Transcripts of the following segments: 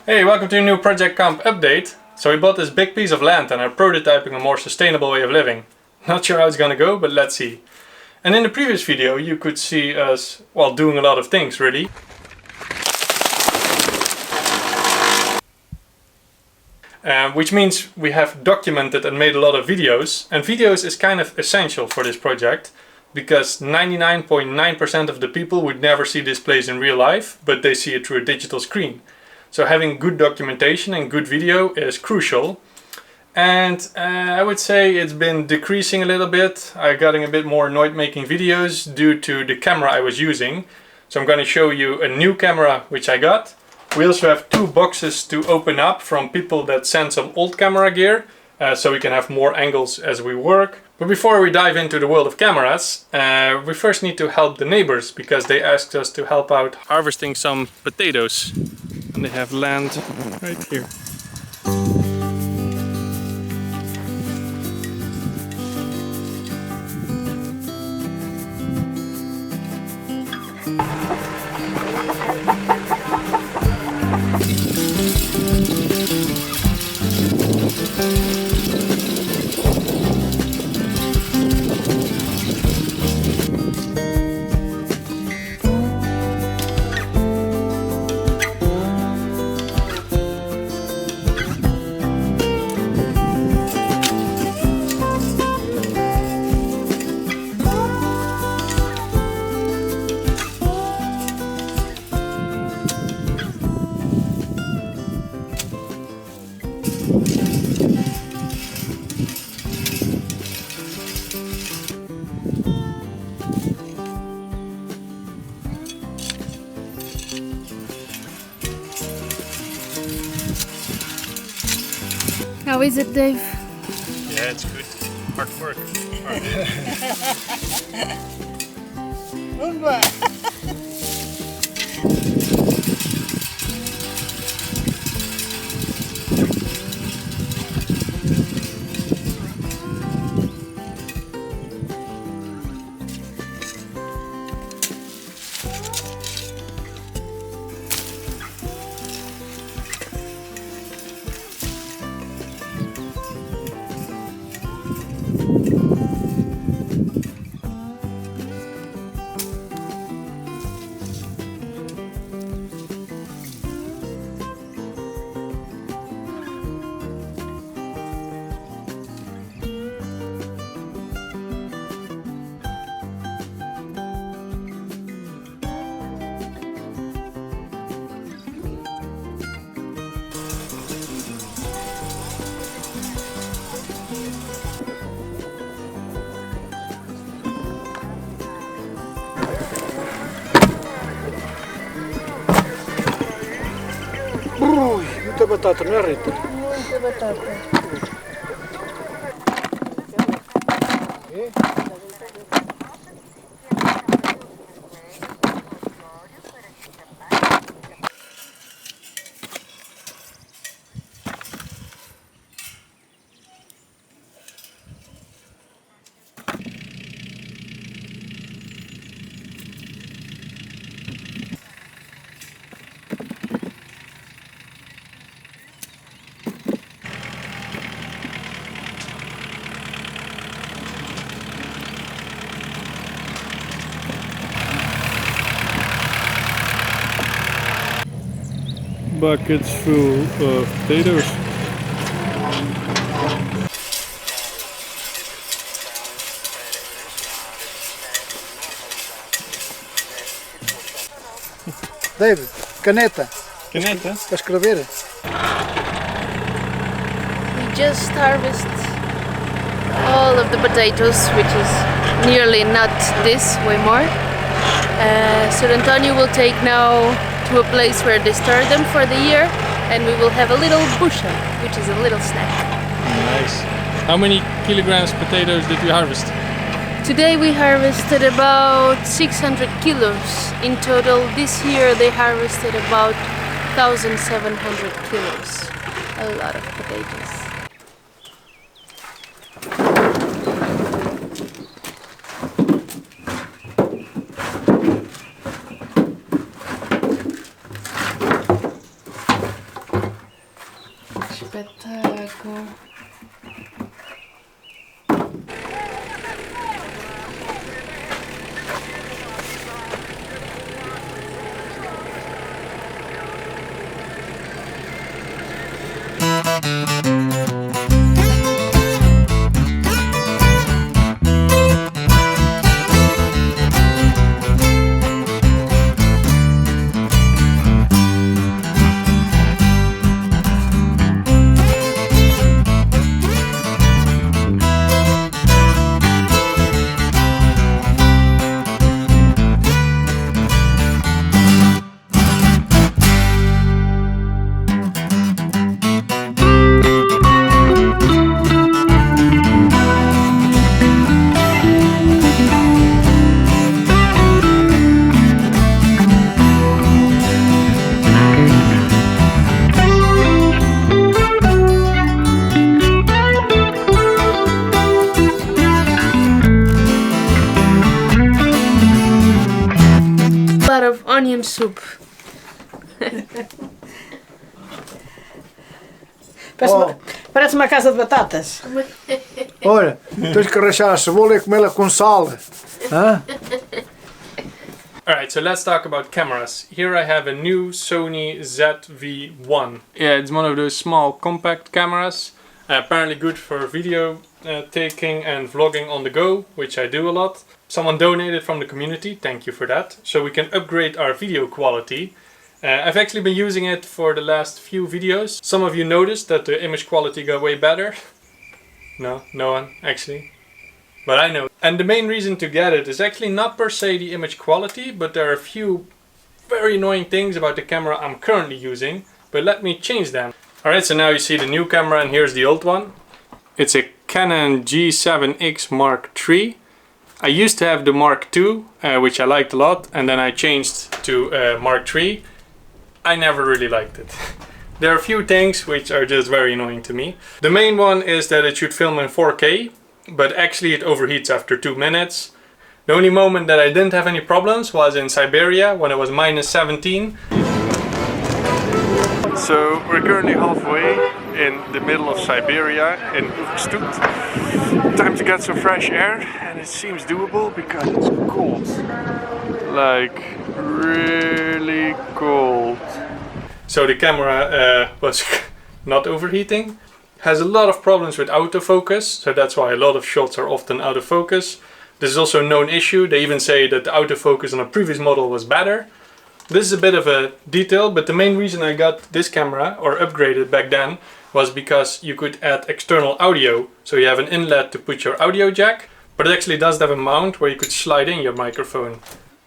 Hey, welcome to a new Project Kamp update. So we bought this big piece of land and are prototyping a more sustainable way of living. Not sure how it's gonna go, but let's see. And in the previous video you could see us, well, doing a lot of things really. Which means we have documented and made a lot of videos. And videos is kind of essential for this project, because 99.9% of the people would never see this place in real life, but they see it through a digital screen. So having good documentation and good video is crucial. And I would say it's been decreasing a little bit. I'm getting a bit more annoyed making videos due to the camera I was using. So I'm going to show you a new camera which I got. We also have two boxes to open up from people that send some old camera gear, so we can have more angles as we work. But before we dive into the world of cameras, we first need to help the neighbors, because they asked us to help out harvesting some potatoes. And they have land right here. How is it, Dave? Yeah, it's good. Hard work. Ui, muita batata, não é, Rita? Muita batata. Buckets full of potatoes. David, caneta, Caneta? para escrever. We just harvest all of the potatoes, which is nearly not this, way more. So Antonio will take now to a place where they store them for the year, and we will have a little bushel, which is a little snack. Nice. How many kilograms potatoes did you harvest? Today we harvested about 600 kilos. In total this year they harvested about 1,700 kilos. A lot of potatoes. Espetáculo. Lot of onion soup. Parece uma casa de batatas. Olha, tens que rachar a cebola e comê-la com sal. Hã? Alright, so let's talk about cameras. Here I have a new Sony ZV-1. Yeah, it's one of those small compact cameras. Apparently good for video taking and vlogging on the go, which I do a lot. Someone donated from the community, thank you for that. So we can upgrade our video quality. I've actually been using it for the last few videos. Some of you noticed that the image quality got way better. No one actually. But I know. And the main reason to get it is actually not per se the image quality, but there are a few very annoying things about the camera I'm currently using. But let me change them. Alright, so now you see the new camera and here's the old one. It's a Canon G7X Mark III. I used to have the Mark II, which I liked a lot, and then I changed to Mark III. I never really liked it. There are a few things which are just very annoying to me. The main one is that it should film in 4K, but actually it overheats after 2 minutes. The only moment that I didn't have any problems was in Siberia when it was -17. So we're currently halfway in the middle of Siberia in Ukstut. Time to get some fresh air, and it seems doable because it's cold. Like really cold. So the camera was not overheating. Has a lot of problems with autofocus, so that's why a lot of shots are often out of focus. This is also a known issue. They even say that the autofocus on a previous model was better. This is a bit of a detail, but the main reason I got this camera, or upgraded back then, was because you could add external audio. So you have an inlet to put your audio jack, but it actually does have a mount where you could slide in your microphone.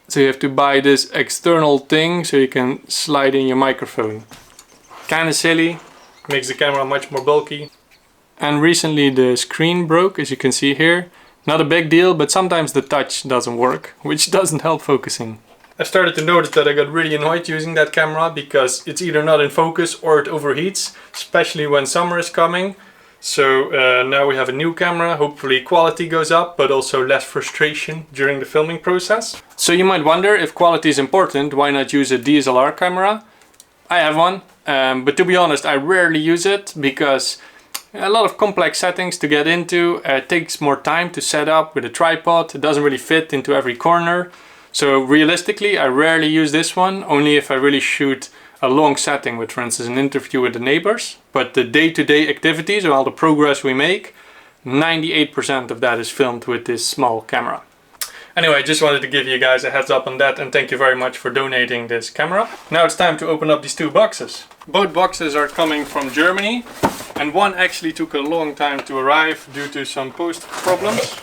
So you have to buy this external thing so you can slide in your microphone. Kinda silly, makes the camera much more bulky. And recently the screen broke, as you can see here. Not a big deal, but sometimes the touch doesn't work, which doesn't help focusing. I started to notice that I got really annoyed using that camera because it's either not in focus or it overheats, especially when summer is coming. So now we have a new camera, hopefully quality goes up, but also less frustration during the filming process. So you might wonder, if quality is important, why not use a DSLR camera? I have one, but to be honest, I rarely use it because a lot of complex settings to get into. It takes more time to set up with a tripod. It doesn't really fit into every corner. So realistically, I rarely use this one, only if I really shoot a long setting with, for instance, an interview with the neighbors. But the day-to-day activities or all the progress we make, 98% of that is filmed with this small camera. Anyway, I just wanted to give you guys a heads up on that, and thank you very much for donating this camera. Now it's time to open up these two boxes. Both boxes are coming from Germany, and one actually took a long time to arrive due to some post problems.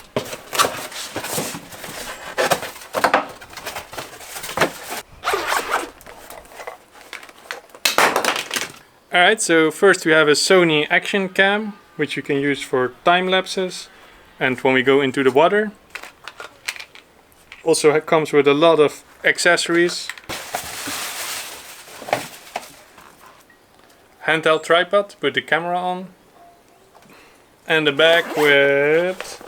Alright, so first we have a Sony action cam, which you can use for time lapses and when we go into the water. Also it comes with a lot of accessories. Handheld tripod to put the camera on. And a bag with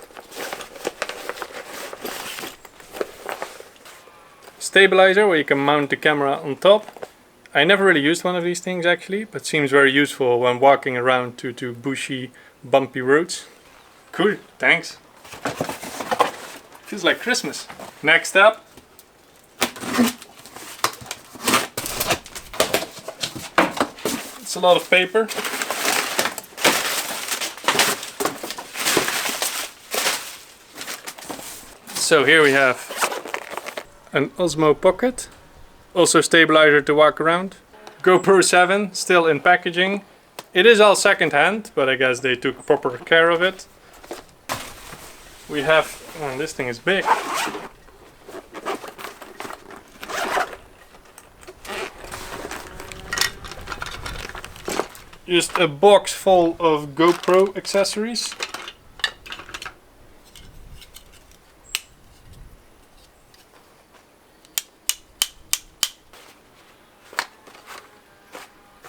stabilizer where you can mount the camera on top. I never really used one of these things actually, but seems very useful when walking around to bushy, bumpy roads. Cool, thanks. Feels like Christmas. Next up. It's a lot of paper. So here we have an Osmo Pocket. Also stabilizer to walk around. GoPro 7 still in packaging. It is all second hand, but I guess they took proper care of it. We have, oh, this thing is big. Just a box full of GoPro accessories.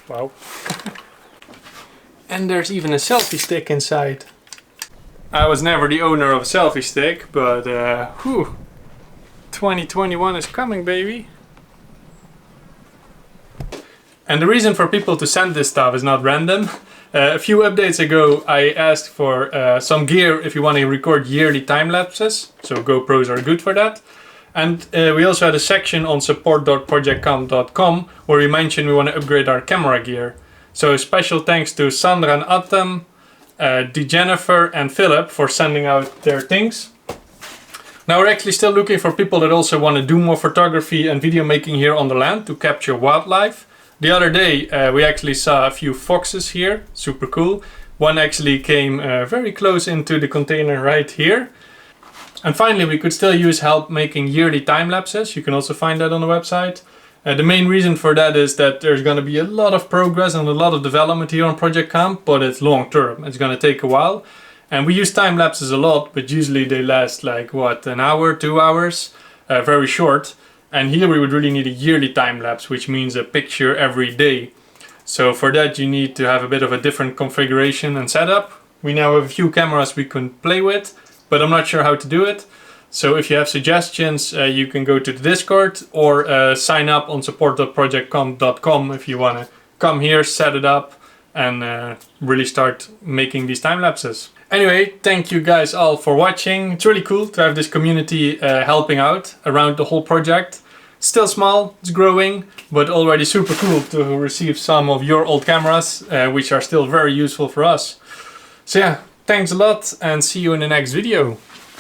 Wow. And there's even a selfie stick inside. I was never the owner of a selfie stick, but 2021 is coming, baby. And the reason for people to send this stuff is not random. A few updates ago I asked for some gear if you want to record yearly time lapses, so GoPros are good for that. And we also had a section on support.projectkamp.com where we mentioned we want to upgrade our camera gear. So special thanks to Sandra and Atem, Jennifer and Philip for sending out their things. Now we're actually still looking for people that also want to do more photography and video making here on the land to capture wildlife. The other day we actually saw a few foxes here, super cool. One actually came very close into the container right here. And finally, we could still use help making yearly time lapses. You can also find that on the website. The main reason for that is that there's going to be a lot of progress and a lot of development here on Project Kamp, but it's long term. It's going to take a while. And we use time lapses a lot, but usually they last like what, an hour, 2 hours, very short. And here we would really need a yearly time lapse, which means a picture every day. So for that you need to have a bit of a different configuration and setup. We now have a few cameras we can play with, but I'm not sure how to do it. So if you have suggestions, you can go to the Discord or sign up on support.projectkamp.com if you want to come here, set it up and really start making these time lapses. Anyway, thank you guys all for watching. It's really cool to have this community helping out around the whole project. It's still small, it's growing, but already super cool to receive some of your old cameras, which are still very useful for us. So yeah, thanks a lot and see you in the next video.